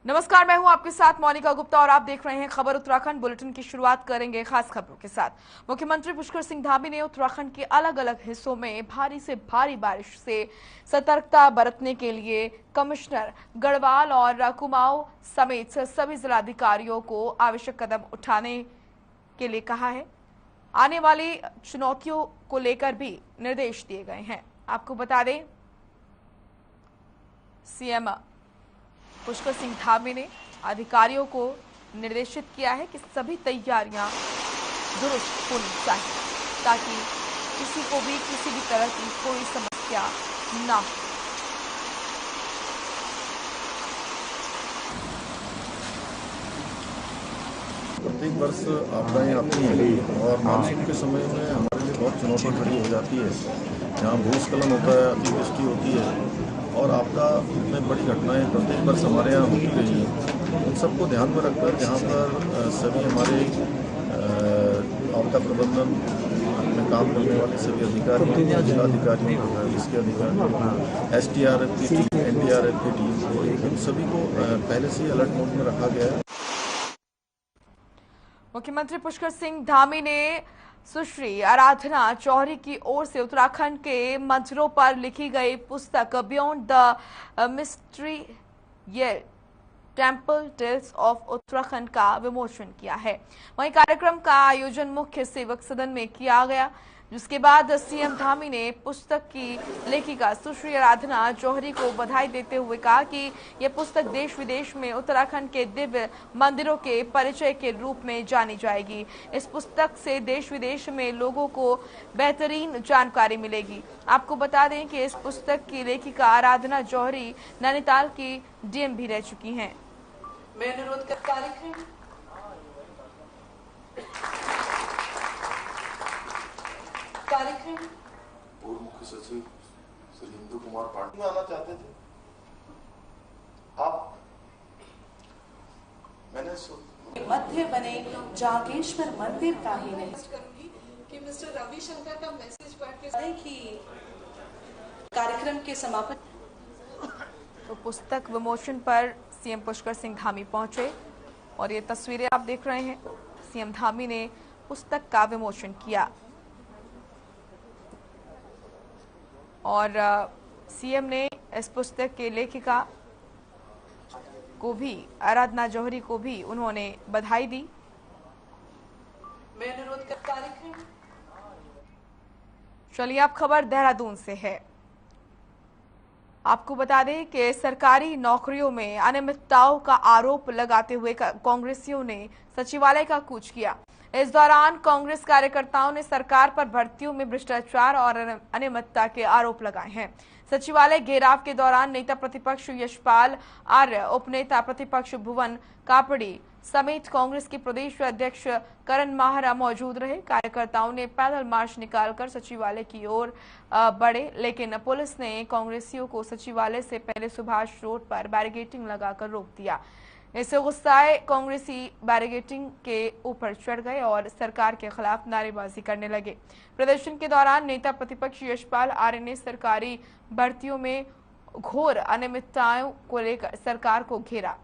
नमस्कार, मैं हूं आपके साथ मोनिका गुप्ता और आप देख रहे हैं खबर उत्तराखंड। बुलेटिन की शुरुआत करेंगे खास खबरों के साथ। मुख्यमंत्री पुष्कर सिंह धामी ने उत्तराखंड के अलग अलग हिस्सों में भारी से भारी बारिश से सतर्कता बरतने के लिए कमिश्नर गढ़वाल और कुमाऊं समेत सभी जिलाधिकारियों को आवश्यक कदम उठाने के लिए कहा है। आने वाली चुनौतियों को लेकर भी निर्देश दिए गए हैं। आपको बता दें, सीएम पुष्कर सिंह धामी ने अधिकारियों को निर्देशित किया है कि सभी तैयारियां दुरुस्त होनी चाहिए ताकि किसी को भी किसी भी तरह की कोई समस्या ना हो। प्रत्येक वर्ष आपदाएं आती हैं और मानसून के समय में हमारे लिए बहुत चुनौती खड़ी हो जाती है। जहाँ भूस्खलन होता है, अतिवृष्टि होती है और आपदा में बड़ी घटनाएं प्रत्येक वर्ष हमारे यहाँ होती रही हैं। उन सबको ध्यान में रखकर जहाँ पर सभी हमारे आपदा प्रबंधन में काम करने वाले सभी अधिकारी, जिलाधिकारी, इसके अधिकारी, SDRF की टीम, NDRF की टीम, इन सभी को पहले से ही अलर्ट मोड में रखा गया है। मुख्यमंत्री पुष्कर सिंह धामी ने सुश्री आराधना जौहरी की ओर से उत्तराखंड के मंदिरों पर लिखी गई पुस्तक beyond the mysterious temple tales of Uttarakhand का विमोचन किया है। वहीं कार्यक्रम का आयोजन मुख्य सेवक सदन में किया गया, जिसके बाद सीएम धामी ने पुस्तक की लेखिका सुश्री आराधना जौहरी को बधाई देते हुए कहा कि यह पुस्तक देश विदेश में उत्तराखंड के दिव्य मंदिरों के परिचय के रूप में जानी जाएगी। इस पुस्तक से देश विदेश में लोगों को बेहतरीन जानकारी मिलेगी। आपको बता दें कि इस पुस्तक की लेखिका आराधना जौहरी नैनीताल की DM भी रह चुकी हैं। मैं अनुरोध कर कार्यक्रम पूर्व मुख्य सचिव श्री हिंदू कुमार पांडे में आना चाहते थे आप। मैंने मध्य बने जागेश्वर मंदिर का ही नहीं करूंगी कि मिस्टर रविशंकर का मैसेज पढ़ के कि कार्यक्रम के समापन तो पुस्तक विमोचन पर सीएम पुष्कर सिंह धामी पहुंचे और ये तस्वीरें आप देख रहे हैं। सीएम धामी ने पुस्तक का विमोचन किया और सीएम ने इस पुस्तक के लेखिका को भी, आराधना जौहरी को भी उन्होंने बधाई दी। मैं अनुरोध कर कार्यक्रम चलिए अब खबर देहरादून से है। आपको बता दें कि सरकारी नौकरियों में अनियमितताओं का आरोप लगाते हुए कांग्रेसियों ने सचिवालय का कूच किया। इस दौरान कांग्रेस कार्यकर्ताओं ने सरकार पर भर्तियों में भ्रष्टाचार और अनियमितता के आरोप लगाए हैं। सचिवालय घेराव के दौरान नेता प्रतिपक्ष यशपाल आर्य, उपनेता प्रतिपक्ष भुवन कापड़ी समेत कांग्रेस के प्रदेश अध्यक्ष करण माहरा मौजूद रहे। कार्यकर्ताओं ने पैदल मार्च निकालकर सचिवालय की ओर बढ़े, लेकिन पुलिस ने कांग्रेसियों को सचिवालय से पहले सुभाष रोड पर बैरिकेडिंग लगाकर रोक दिया। इससे गुस्साए कांग्रेसी बैरिकेडिंग के ऊपर चढ़ गए और सरकार के खिलाफ नारेबाजी करने लगे। प्रदर्शन के दौरान नेता प्रतिपक्ष यशपाल आर्य ने सरकारी भर्तियों में घोर अनियमितताओं को लेकर सरकार को घेरा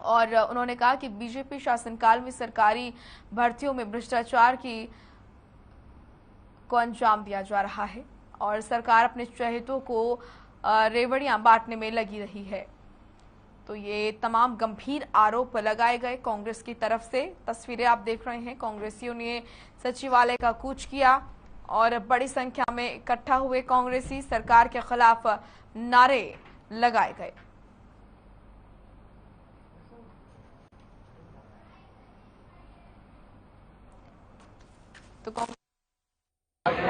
और उन्होंने कहा कि बीजेपी शासनकाल में सरकारी भर्तियों में भ्रष्टाचार को अंजाम दिया जा रहा है और सरकार अपने चहेतों को रेवड़ियां बांटने में लगी रही है। तो ये तमाम गंभीर आरोप लगाए गए कांग्रेस की तरफ से। तस्वीरें आप देख रहे हैं, कांग्रेसियों ने सचिवालय का कूच किया और बड़ी संख्या में इकट्ठा हुए कांग्रेसी सरकार के खिलाफ नारे लगाए गए। तो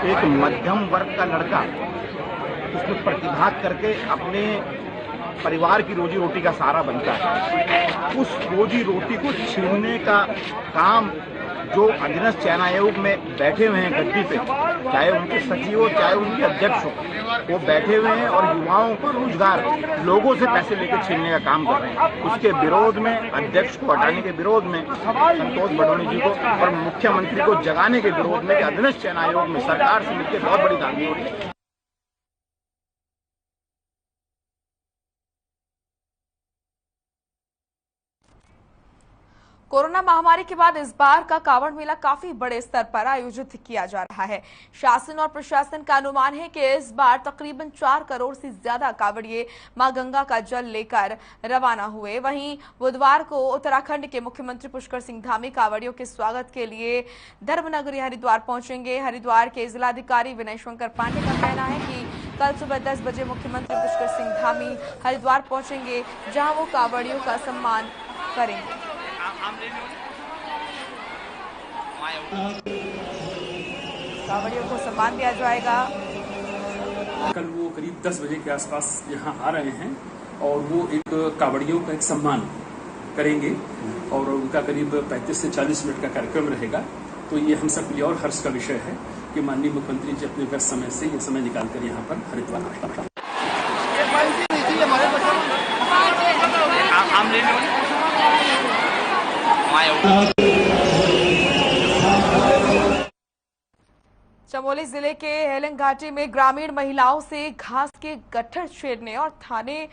एक मध्यम वर्ग का लड़का उसमें प्रतिभाग करके अपने परिवार की रोजी रोटी का सहारा बनता है, उस रोजी रोटी को छीनने का काम जो अधीनस्थ चयन आयोग में बैठे हुए हैं गद्दी पे, चाहे उनके सचिव हो चाहे उनके अध्यक्ष हो, वो बैठे हुए हैं और युवाओं को रोजगार, लोगों से पैसे लेकर छीनने का काम कर रहे हैं। उसके विरोध में, अध्यक्ष को हटाने के विरोध में संतोष बडोनी जी को और मुख्यमंत्री को जगाने के विरोध में अधीनस्थ चयन आयोग में सरकार से मिलकर बहुत बड़ी धांधली हो रही है। कोरोना महामारी के बाद इस बार का कांवड़ मेला काफी बड़े स्तर पर आयोजित किया जा रहा है। शासन और प्रशासन का अनुमान है कि इस बार तकरीबन 4 करोड़ से ज्यादा कांवड़िए मां गंगा का जल लेकर रवाना हुए। वहीं बुधवार को उत्तराखंड के मुख्यमंत्री पुष्कर सिंह धामी कांवड़ियों के स्वागत के लिए धर्मनगरी हरिद्वार पहुंचेंगे। हरिद्वार के जिलाधिकारी विनय शंकर पांडे का कहना है कि कल सुबह 10 बजे मुख्यमंत्री पुष्कर सिंह धामी हरिद्वार पहुंचेंगे, जहां वो कांवड़ियों का सम्मान करेंगे। कांवड़ियों को सम्मान दिया जाएगा। कल वो करीब 10 बजे के आसपास यहाँ आ रहे हैं और वो एक कांवड़ियों का एक सम्मान करेंगे और उनका करीब 35 से 40 मिनट का कार्यक्रम रहेगा। तो ये हम सब के लिए और हर्ष का विषय है कि माननीय मुख्यमंत्री जी अपने व्यस्त समय से ये समय निकालकर यहाँ पर हरिद्वार आए। चमोली जिले के हेलंग घाटी में ग्रामीण महिलाओं से घास के गट्ठर छेड़ने और थाने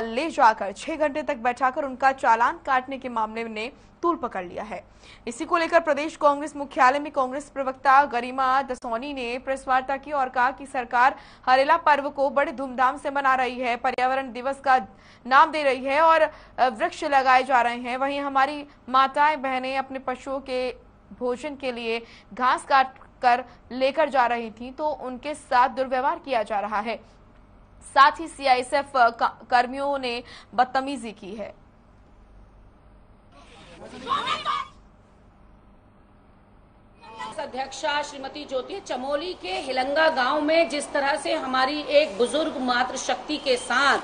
ले जाकर 6 घंटे तक बैठाकर उनका चालान काटने के मामले ने तूल पकड़ लिया है। इसी को लेकर प्रदेश कांग्रेस मुख्यालय में कांग्रेस प्रवक्ता गरिमा दसौनी ने प्रेस वार्ता की और कहा कि सरकार हरेला पर्व को बड़े धूमधाम से मना रही है, पर्यावरण दिवस का नाम दे रही है और वृक्ष लगाए जा रहे हैं। वहीं हमारी माताएं बहनें अपने पशुओं के भोजन के लिए घास काट कर लेकर जा रही थी तो उनके साथ दुर्व्यवहार किया जा रहा है। साथ ही सीआईएसएफ कर्मियों ने बदतमीजी की है। अध्यक्षा श्रीमती ज्योति चमोली के हिलंगा गांव में जिस तरह से हमारी एक बुजुर्ग मातृशक्ति के साथ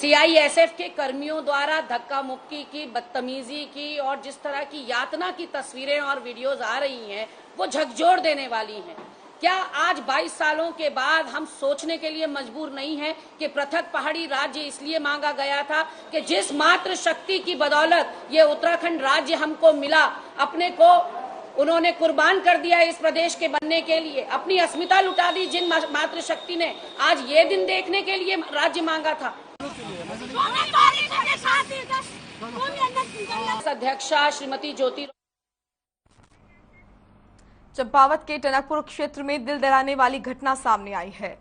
सीआईएसएफ के कर्मियों द्वारा धक्का मुक्की की, बदतमीजी की और जिस तरह की यातना की तस्वीरें और वीडियोस आ रही हैं वो झकझोर देने वाली हैं। क्या आज 22 सालों के बाद हम सोचने के लिए मजबूर नहीं हैं कि पृथक पहाड़ी राज्य इसलिए मांगा गया था कि जिस मातृशक्ति की बदौलत ये उत्तराखंड राज्य हमको मिला, अपने को उन्होंने कुर्बान कर दिया इस प्रदेश के बनने के लिए, अपनी अस्मिता लुटा दी जिन मातृशक्ति ने आज ये दिन देखने के लिए राज्य मांगा था। अध्यक्षा श्रीमती ज्योति चंपावत के टनकपुर क्षेत्र में दिल दहलाने वाली घटना सामने आई है।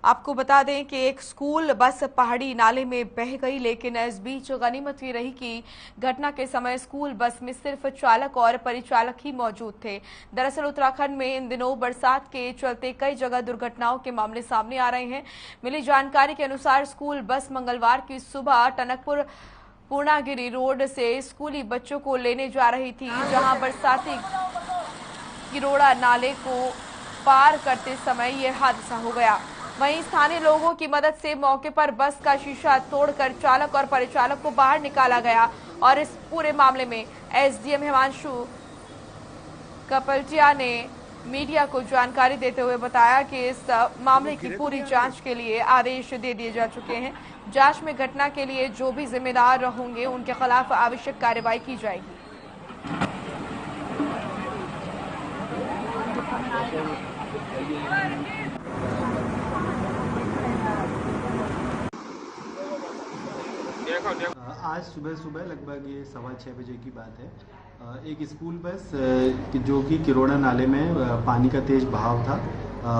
आपको बता दें कि एक स्कूल बस पहाड़ी नाले में बह गई, लेकिन इस बीच गनीमत ये रही कि घटना के समय स्कूल बस में सिर्फ चालक और परिचालक ही मौजूद थे। दरअसल उत्तराखंड में इन दिनों बरसात के चलते कई जगह दुर्घटनाओं के मामले सामने आ रहे हैं। मिली जानकारी के अनुसार स्कूल बस मंगलवार की सुबह टनकपुर पूर्णागिरी रोड से स्कूली बच्चों को लेने जा रही थी, जहां बरसाती किरोड़ा नाले को पार करते समय यह हादसा हो गया। वहीं स्थानीय लोगों की मदद से मौके पर बस का शीशा तोड़कर चालक और परिचालक को बाहर निकाला गया और इस पूरे मामले में एसडीएम हिमांशु कपलटिया ने मीडिया को जानकारी देते हुए बताया कि इस मामले की पूरी जांच के लिए आदेश दे दिए जा चुके हैं। जांच में घटना के लिए जो भी जिम्मेदार होंगे उनके खिलाफ आवश्यक कार्रवाई की जाएगी। आज सुबह लगभग ये 6:15 बजे की बात है। एक स्कूल बस जो कि किरोड़ा नाले में पानी का तेज बहाव था,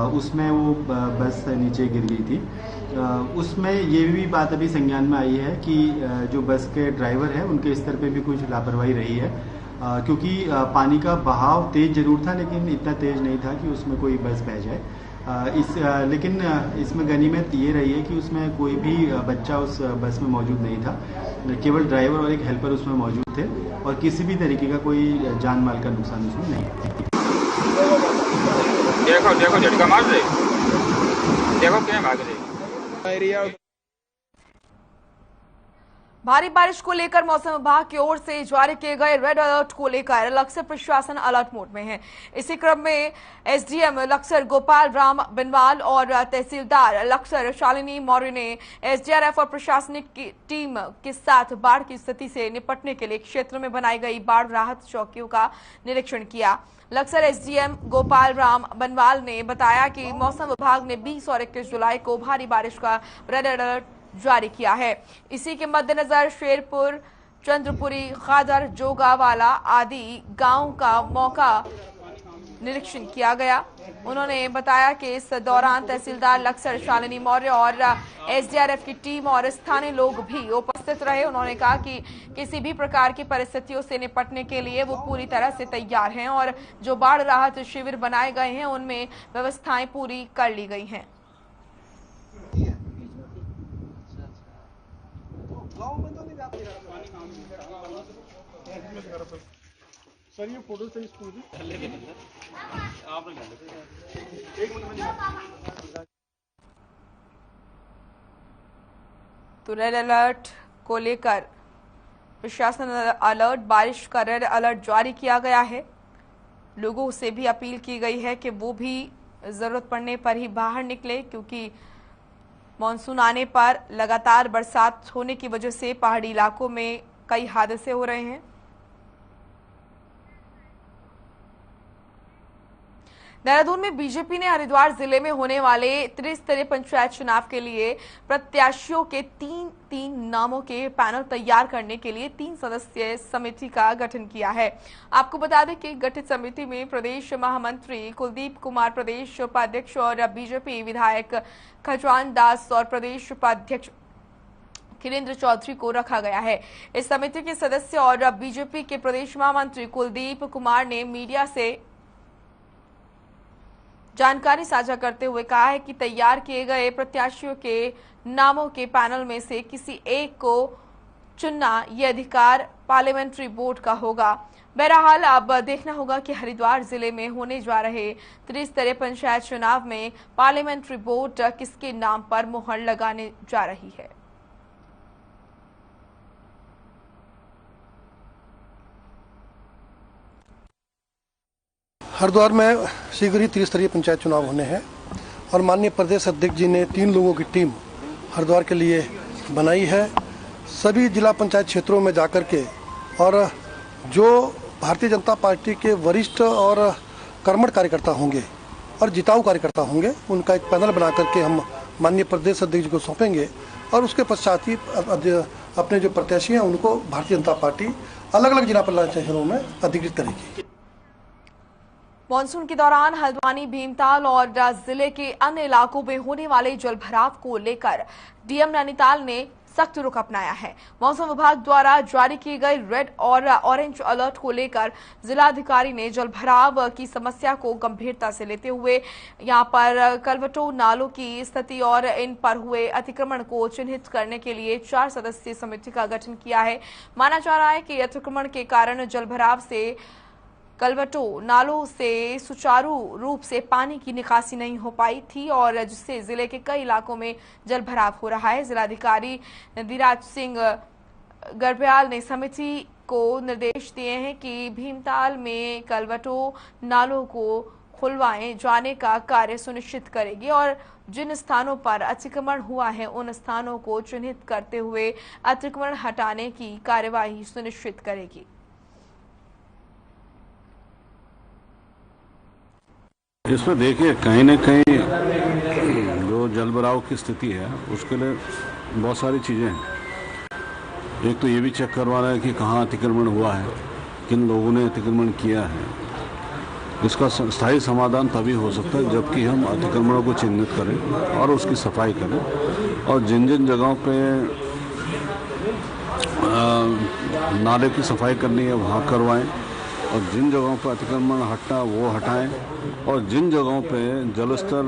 उसमें वो बस नीचे गिर गई थी। उसमें ये भी बात अभी संज्ञान में आई है कि जो बस के ड्राइवर हैं उनके स्तर पे भी कुछ लापरवाही रही है, क्योंकि पानी का बहाव तेज जरूर था लेकिन इतना तेज नहीं था कि उसमें कोई बस बह जाए। लेकिन इसमें गनीमत ये रही है कि उसमें कोई भी बच्चा उस बस में मौजूद नहीं था, केवल ड्राइवर और एक हेल्पर उसमें मौजूद थे और किसी भी तरीके का कोई जान माल का नुकसान उसमें नहीं। देखो झटका मार दे, देखो क्या भाग रही। भारी बारिश को लेकर मौसम विभाग की ओर से जारी किए गए रेड अलर्ट को लेकर लक्सर प्रशासन अलर्ट मोड में है। इसी क्रम में एसडीएम लक्सर गोपाल राम बिनवाल और तहसीलदार लक्सर शालिनी मौर्य ने एसडीआरएफ और प्रशासनिक की टीम के साथ बाढ़ की स्थिति से निपटने के लिए क्षेत्र में बनाई गई बाढ़ राहत चौकियों का निरीक्षण किया। लक्सर एसडीएम गोपाल राम बनवाल ने बताया कि मौसम विभाग ने 20 और 21 जुलाई को भारी बारिश का रेड अलर्ट जारी किया है। इसी के मद्देनजर शेरपुर चंद्रपुरी, खादर, जोगावाला आदि गांव का मौका निरीक्षण किया गया। उन्होंने बताया कि इस दौरान तहसीलदार लक्सर शालिनी मौर्य और एसडीआरएफ की टीम और स्थानीय लोग भी उपस्थित रहे। उन्होंने कहा कि किसी भी प्रकार की परिस्थितियों से निपटने के लिए वो पूरी तरह से तैयार हैं और जो बाढ़ राहत शिविर बनाए गए हैं उनमें व्यवस्थाएं पूरी कर ली गई हैं। सर ये फोटो से स्कूल की तो रेड अलर्ट को लेकर प्रशासन अलर्ट, बारिश का रेड अलर्ट जारी किया गया है। लोगों से भी अपील की गई है कि वो भी जरूरत पड़ने पर ही बाहर निकले, क्योंकि मानसून आने पर लगातार बरसात होने की वजह से पहाड़ी इलाकों में कई हादसे हो रहे हैं। देहरादून में बीजेपी ने हरिद्वार जिले में होने वाले त्रिस्तरीय पंचायत चुनाव के लिए प्रत्याशियों के तीन नामों के पैनल तैयार करने के लिए 3 सदस्यीय समिति का गठन किया है। आपको बता दें कि गठित समिति में प्रदेश महामंत्री कुलदीप कुमार, प्रदेश उपाध्यक्ष और बीजेपी विधायक खजवान दास और प्रदेश उपाध्यक्ष खिलेंद्र चौधरी को रखा गया है। इस समिति के सदस्य और बीजेपी के प्रदेश महामंत्री कुलदीप कुमार ने मीडिया से जानकारी साझा करते हुए कहा है कि तैयार किए गए प्रत्याशियों के नामों के पैनल में से किसी एक को चुनना ये अधिकार पार्लियामेंट्री बोर्ड का होगा। बहरहाल अब देखना होगा कि हरिद्वार जिले में होने जा रहे त्रिस्तरीय पंचायत चुनाव में पार्लियामेंट्री बोर्ड किसके नाम पर मुहर लगाने जा रही है। हरिद्वार में शीघ्र ही त्रिस्तरीय पंचायत चुनाव होने हैं और माननीय प्रदेश अध्यक्ष जी ने 3 लोगों की टीम हरिद्वार के लिए बनाई है। सभी जिला पंचायत क्षेत्रों में जाकर के और जो भारतीय जनता पार्टी के वरिष्ठ और कर्मठ कार्यकर्ता होंगे और जिताऊ कार्यकर्ता होंगे, उनका एक पैनल बना करके हम माननीय प्रदेश अध्यक्ष जी को सौंपेंगे और उसके पश्चात ही अपने जो प्रत्याशी हैं उनको भारतीय जनता पार्टी अलग अलग जिला पंचायत शहरों में अधिकृत करेगी। मानसून के दौरान हल्द्वानी, भीमताल और जिले के अन्य इलाकों में होने वाले जलभराव को लेकर डीएम नैनीताल ने सख्त रुख अपनाया है। मौसम विभाग द्वारा जारी की गई रेड और ऑरेंज अलर्ट को लेकर जिलाधिकारी ने जलभराव की समस्या को गंभीरता से लेते हुए यहां पर कलवटों, नालों की स्थिति और इन पर हुए अतिक्रमण को चिन्हित करने के लिए 4 सदस्यीय समिति का गठन किया है। माना जा रहा है कि अतिक्रमण के कारण जलभराव से कलवटों, नालों से सुचारू रूप से पानी की निकासी नहीं हो पाई थी और जिससे जिले के कई इलाकों में जलभराव हो रहा है। जिलाधिकारी धीराज सिंह गर्ब्याल ने समिति को निर्देश दिए हैं कि भीमताल में कलवटों, नालों को खुलवाए जाने का कार्य सुनिश्चित करेगी और जिन स्थानों पर अतिक्रमण हुआ है उन स्थानों को चिन्हित करते हुए अतिक्रमण हटाने की कार्यवाही सुनिश्चित करेगी। इसमें देखिए कहीं न कहीं जो जलभराव की स्थिति है उसके लिए बहुत सारी चीज़ें हैं। एक तो ये भी चेक करवाना है कि कहाँ अतिक्रमण हुआ है, किन लोगों ने अतिक्रमण किया है। इसका स्थायी समाधान तभी हो सकता है जबकि हम अतिक्रमणों को चिन्हित करें और उसकी सफाई करें और जिन जिन जगहों पे नाले की सफाई करनी है वहाँ करवाएं और जिन जगहों पर अतिक्रमण हटना वो हटाएं और जिन जगहों पे जलस्तर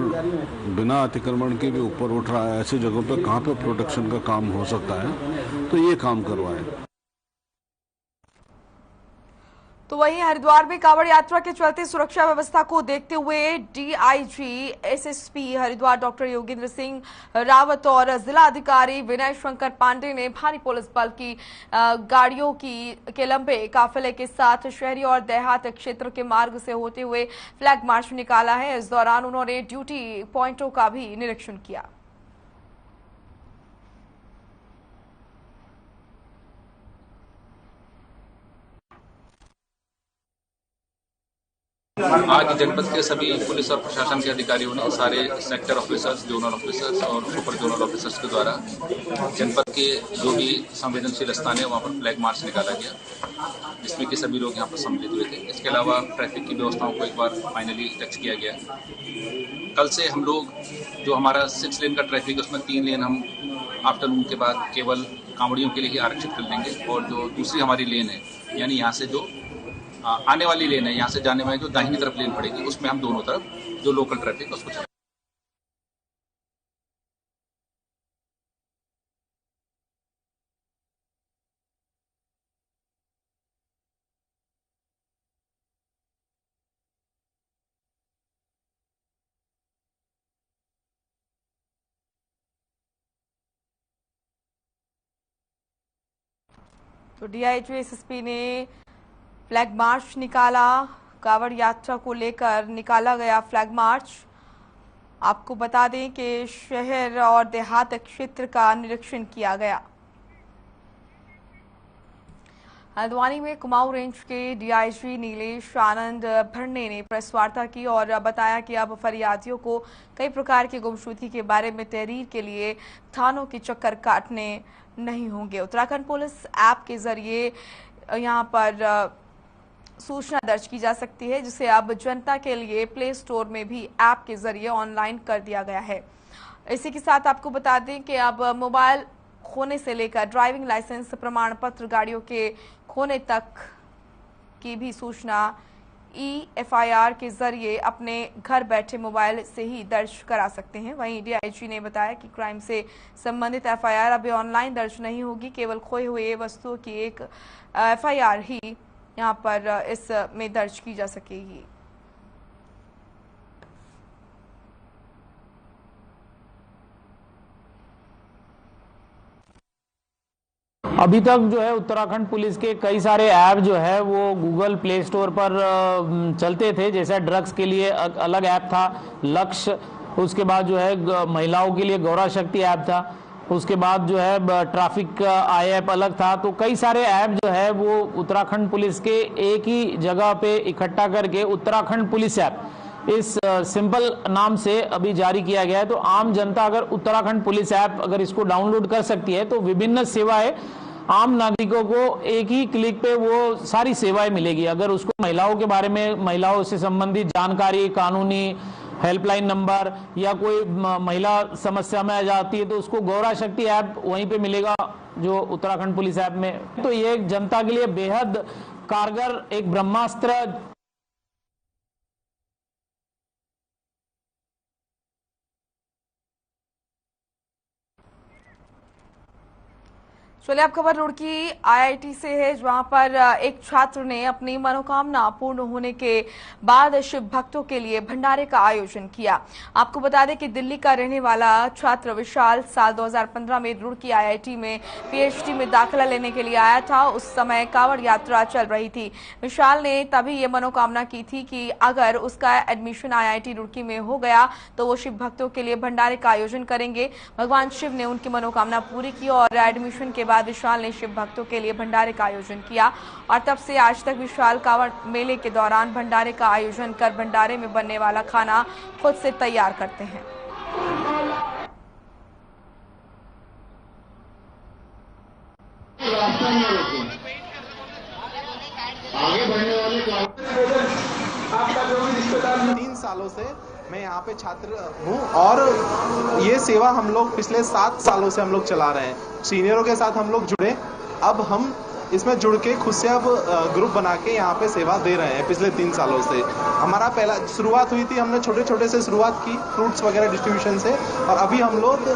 बिना अतिक्रमण के भी ऊपर उठ रहा है ऐसी जगहों पे कहाँ पे प्रोटेक्शन का काम हो सकता है तो ये काम करवाएं। तो वहीं हरिद्वार में कांवड़ यात्रा के चलते सुरक्षा व्यवस्था को देखते हुए DIG SSP Haridwar doctor Yogendra Singh Rawat और जिला अधिकारी विनय शंकर पांडे ने भारी पुलिस बल की गाड़ियों के लंबे काफिले के साथ शहरी और देहात क्षेत्र के मार्ग से होते हुए फ्लैग मार्च निकाला है। इस दौरान उन्होंने ड्यूटी पॉइंटों का भी निरीक्षण किया। आज जनपद के सभी पुलिस और प्रशासन के अधिकारियों ने सारे सेक्टर ऑफिसर्स, जोनल ऑफिसर्स और सुपर जोनल ऑफिसर्स के द्वारा जनपद के जो भी संवेदनशील स्थान है वहाँ पर फ्लैग मार्च निकाला गया, जिसमें कि सभी लोग यहाँ पर सम्मिलित हुए थे। इसके अलावा ट्रैफिक की व्यवस्थाओं को एक बार फाइनली टच किया गया। कल से हम लोग जो हमारा 6 लेन का ट्रैफिक है उसमें 3 लेन हम आफ्टरनून के बाद केवल कांवड़ियों के लिए ही आरक्षित कर देंगे, और जो दूसरी हमारी लेन है यानी यहाँ से जो आने वाली लेन है, यहाँ से जाने वाली जो दाहिनी तरफ लेन पड़ेगी, उसमें हम दोनों तरफ जो लोकल ट्रैफिक उसको चलाएंगे। तो डीआईजी एसएसपी ने फ्लैग मार्च निकाला। कांवड़ यात्रा को लेकर निकाला गया फ्लैग मार्च। आपको बता दें कि शहर और देहात क्षेत्र का निरीक्षण किया गया। हल्द्वानी में कुमाऊं रेंज के डीआईजी नीलेश आनंद भरने ने प्रेस वार्ता की और बताया कि अब फरियादियों को कई प्रकार की गुमशुदगी के बारे में तहरीर के लिए थानों के चक्कर काटने नहीं होंगे। उत्तराखंड पुलिस ऐप के जरिए यहां पर सूचना दर्ज की जा सकती है, जिसे अब जनता के लिए प्ले स्टोर में भी ऐप के जरिए ऑनलाइन कर दिया गया है। इसी के साथ आपको बता दें कि अब मोबाइल खोने से लेकर ड्राइविंग लाइसेंस प्रमाण पत्र, गाड़ियों के खोने तक की भी सूचना EFIR के जरिए अपने घर बैठे मोबाइल से ही दर्ज करा सकते हैं। वहीं डीआईजी ने बताया कि क्राइम से संबंधित FIR अभी ऑनलाइन दर्ज नहीं होगी, केवल खोए हुए वस्तुओं की एक FIR ही यहां पर इसमें दर्ज की जा सकेगी। अभी तक जो है उत्तराखंड पुलिस के कई सारे ऐप जो है वो गूगल प्ले स्टोर पर चलते थे। जैसे ड्रग्स के लिए अलग ऐप था लक्ष्य, उसके बाद जो है महिलाओं के लिए गौरा शक्ति ऐप था, उसके बाद जो है ट्रैफिक का आई ऐप अलग था। तो कई सारे ऐप जो है वो उत्तराखंड पुलिस के एक ही जगह पे इकट्ठा करके उत्तराखंड पुलिस ऐप इस सिंपल नाम से अभी जारी किया गया है। तो आम जनता अगर उत्तराखंड पुलिस ऐप अगर इसको डाउनलोड कर सकती है तो विभिन्न सेवाएं आम नागरिकों को एक ही क्लिक पे वो सारी सेवाएं मिलेगी। अगर उसको महिलाओं के बारे में, महिलाओं से संबंधित जानकारी, कानूनी हेल्पलाइन नंबर या कोई महिला समस्या में आ जाती है तो उसको गौरा शक्ति ऐप वहीं पे मिलेगा जो उत्तराखंड पुलिस ऐप में। तो ये जनता के लिए बेहद कारगर एक ब्रह्मास्त्र। चलिए अब खबर रुड़की IIT से है, जहां पर एक छात्र ने अपनी मनोकामना पूर्ण होने के बाद शिव भक्तों के लिए भंडारे का आयोजन किया। आपको बता दें कि दिल्ली का रहने वाला छात्र विशाल साल 2015 में रुड़की IIT में PhD में दाखिला लेने के लिए आया था। उस समय कांवड़ यात्रा चल रही थी। विशाल ने तभी ये मनोकामना की थी कि अगर उसका एडमिशन IIT रुड़की में हो गया तो वो शिव भक्तों के लिए भंडारे का आयोजन करेंगे। भगवान शिव ने उनकी मनोकामना पूरी की और एडमिशन के बाद विशाल ने शिव भक्तों के लिए भंडारे का आयोजन किया और तब से आज तक विशाल कांवड़ मेले के दौरान भंडारे का आयोजन कर भंडारे में बनने वाला खाना खुद से तैयार करते हैं। आगे बढ़ने वाले आपका जो भी रिश्तेदार 3 सालों से मैं यहाँ पे छात्र हूँ और ये सेवा हम लोग पिछले 7 सालों से हम लोग चला रहे हैं। सीनियरों के साथ हम लोग जुड़े, अब हम इसमें जुड़ के खुद से अब ग्रुप बना के यहाँ पे सेवा दे रहे हैं। पिछले 3 सालों से हमारा पहला शुरुआत हुई थी, हमने छोटे छोटे से शुरुआत की फ्रूट्स वगैरह डिस्ट्रीब्यूशन से, और अभी हम लोग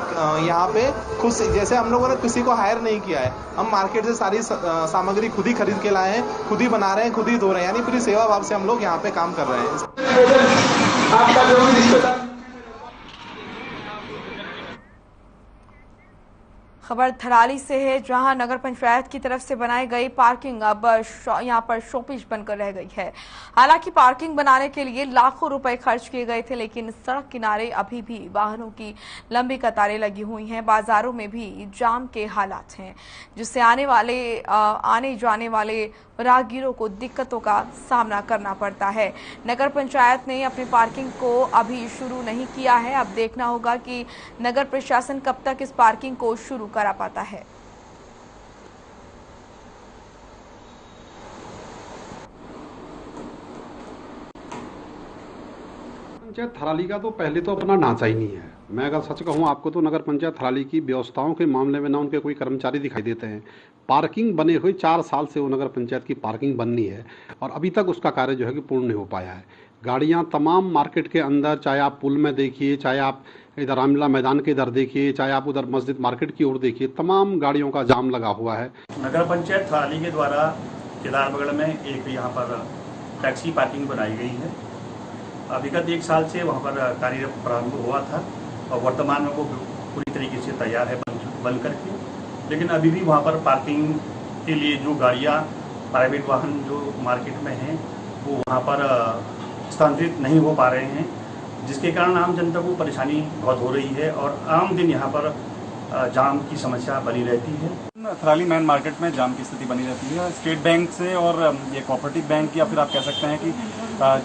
यहाँ पे खुद से, जैसे हम लोगों ने किसी को हायर नहीं किया है, हम मार्केट से सारी सामग्री खुद ही खरीद के लाए हैं, खुद ही बना रहे हैं, खुद ही धो रहे हैं, यानी पूरी सेवा भाव से हम लोग यहाँ पे काम कर रहे हैं। आपका जो भी रिश्तेदार खबर थराली से है, जहां नगर पंचायत की तरफ से बनाई गई पार्किंग अब यहां पर शोपीस बनकर रह गई है। हालांकि पार्किंग बनाने के लिए लाखों रुपए खर्च किए गए थे, लेकिन सड़क किनारे अभी भी वाहनों की लंबी कतारें लगी हुई हैं। बाजारों में भी जाम के हालात हैं, जिससे आने जाने वाले राहगीरों को दिक्कतों का सामना करना पड़ता है। नगर पंचायत ने अपनी पार्किंग को अभी शुरू नहीं किया है। अब देखना होगा कि नगर प्रशासन कब तक इस पार्किंग को शुरू करा पाता है। पंचायत थराली का तो पहले तो अपना ढांचा ही नहीं है। मैं अगर सच कहूं आपको तो नगर पंचायत थराली की व्यवस्थाओं के मामले में ना उनके कोई कर्मचारी दिखाई देते हैं। पार्किंग बने हुए 4 साल से वो नगर पंचायत की पार्किंग बननी है और अभी तक उसका कार्य जो है कि पूर्ण नहीं हो पाया है। गाड़ियां तमाम मार्केट के अंदर, चाहे आप पुल में देखिए, चाहे आप इधर रामलीला मैदान के इधर देखिए, चाहे आप उधर मस्जिद मार्केट की ओर देखिए, तमाम गाड़ियों का जाम लगा हुआ है। नगर पंचायत थराली के द्वारा केदारबगड़ में एक यहाँ पर टैक्सी पार्किंग बनाई गई है। विगत 1 साल से वहाँ पर कार्य प्रारंभ हुआ था और वर्तमान में वो पूरी तरीके से तैयार है बन करके। लेकिन अभी भी वहाँ पर पार्किंग के लिए जो गाड़ियाँ, प्राइवेट वाहन जो मार्केट में हैं, वो वहाँ पर स्थानांतरित नहीं हो पा रहे हैं, जिसके कारण आम जनता को परेशानी बहुत हो रही है और आम दिन यहाँ पर जाम की समस्या बनी रहती है। थराली मेन मार्केट में जाम की स्थिति बनी रहती है। स्टेट बैंक से और ये कोऑपरेटिव बैंक या फिर आप कह सकते हैं कि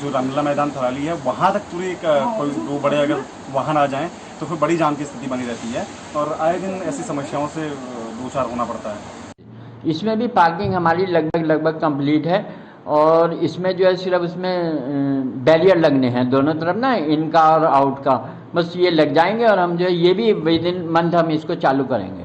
जो रामलीला मैदान थराली है, वहाँ तक पूरी कोई 2 बड़े अगर वाहन आ जाएं तो फिर बड़ी जाम की स्थिति बनी रहती है और आए दिन ऐसी समस्याओं से 2-4 होना पड़ता है। इसमें भी पार्किंग हमारी लगभग कंप्लीट है और इसमें जो है सिर्फ इसमें बैरियर लगने हैं दोनों तरफ ना, इनका और आउट का, बस ये लग जाएंगे और हम जो है ये भी विद इन मंथ हम इसको चालू करेंगे।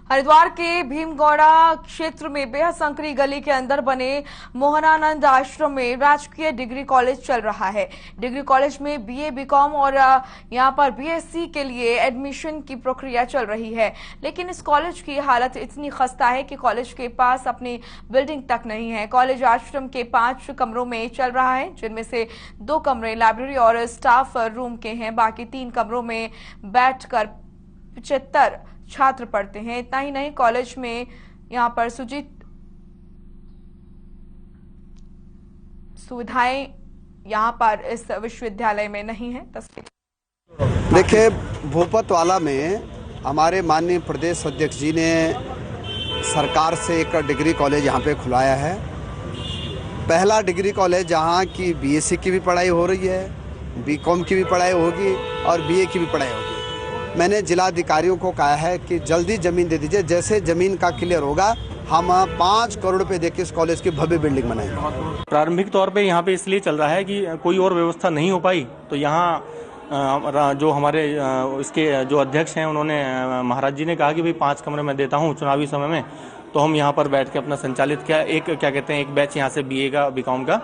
हरिद्वार के भीमगौड़ा क्षेत्र में बेहद संकरी गली के अंदर बने मोहनानंद आश्रम में राजकीय डिग्री कॉलेज चल रहा है। डिग्री कॉलेज में बीए, बीकॉम और यहां पर बीएससी के लिए एडमिशन की प्रक्रिया चल रही है, लेकिन इस कॉलेज की हालत इतनी खस्ता है कि कॉलेज के पास अपनी बिल्डिंग तक नहीं है। कॉलेज आश्रम के 5 कमरों में चल रहा है, जिनमें से 2 कमरे लाइब्रेरी और स्टाफ रूम के हैं। बाकी 3 कमरों में बैठकर 75 छात्र पढ़ते हैं। इतना ही नहीं, कॉलेज में यहाँ पर सुविधाएं यहाँ पर इस विश्वविद्यालय में नहीं है। देखिए, भूपतवाला में हमारे माननीय प्रदेश अध्यक्ष जी ने सरकार से एक डिग्री कॉलेज यहाँ पे खुलाया है। पहला डिग्री कॉलेज जहाँ की बीएससी की भी पढ़ाई हो रही है, बीकॉम की भी पढ़ाई होगी और बीए की भी पढ़ाई होगी। मैंने जिलाधिकारियों को कहा है कि जल्दी ज़मीन दे दीजिए। जैसे ज़मीन का क्लियर होगा हम 5 करोड़ रुपए देकर इस कॉलेज की भव्य बिल्डिंग बनाएंगे। प्रारंभिक तौर पे यहाँ पे इसलिए चल रहा है कि कोई और व्यवस्था नहीं हो पाई, तो यहाँ जो हमारे इसके जो अध्यक्ष हैं, उन्होंने महाराज जी ने कहा कि भाई 5 कमरे मैं देता हूँ चुनावी समय में, तो हम यहाँ पर बैठ के अपना संचालित किया। एक बैच यहाँ से बीए का, बीकॉम का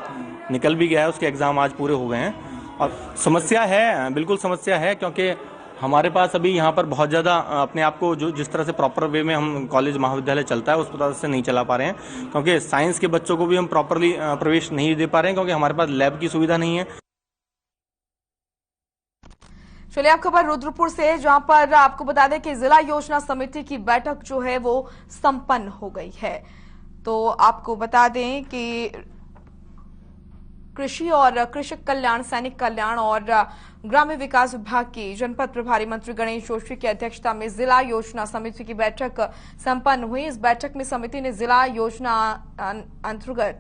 निकल भी गया है, उसके एग्जाम आज पूरे हो गए हैं। और समस्या है, बिल्कुल समस्या है, क्योंकि हमारे पास अभी यहाँ पर बहुत ज़्यादा अपने आप को जो जिस तरह से प्रॉपर वे में हम कॉलेज महाविद्यालय चलता है उस तरह से नहीं चला पा रहे हैं, क्योंकि साइंस के बच्चों को भी हम प्रॉपरली प्रवेश नहीं दे पा रहे हैं, क्योंकि हमारे पास लैब की सुविधा नहीं है। चलिए, अब खबर रुद्रपुर से है, जहां पर आपको बता दें कि जिला योजना समिति की बैठक जो है वो संपन्न हो गई है। तो आपको बता दें कि कृषि और कृषक कल्याण, सैनिक कल्याण और ग्रामीण विकास विभाग की जनपद प्रभारी मंत्री गणेश जोशी की अध्यक्षता में जिला योजना समिति की बैठक संपन्न हुई। इस बैठक में समिति ने जिला योजना अंतर्गत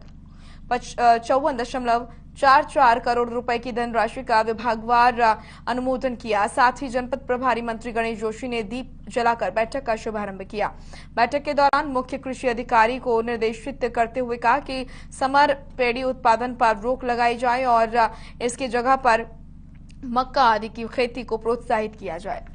54.44 करोड़ रुपए की धनराशि का विभागवार अनुमोदन किया। साथ ही जनपद प्रभारी मंत्री गणेश जोशी ने दीप जलाकर बैठक का शुभारंभ किया। बैठक के दौरान मुख्य कृषि अधिकारी को निर्देशित करते हुए कहा कि समर पेड़ी उत्पादन पर रोक लगाई जाए और इसकी जगह पर मक्का आदि की खेती को प्रोत्साहित किया जाए।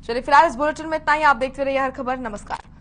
चलिए, फिलहाल इस बुलेटिन में इतना ही। आप देखते रहिए हर खबर। नमस्कार।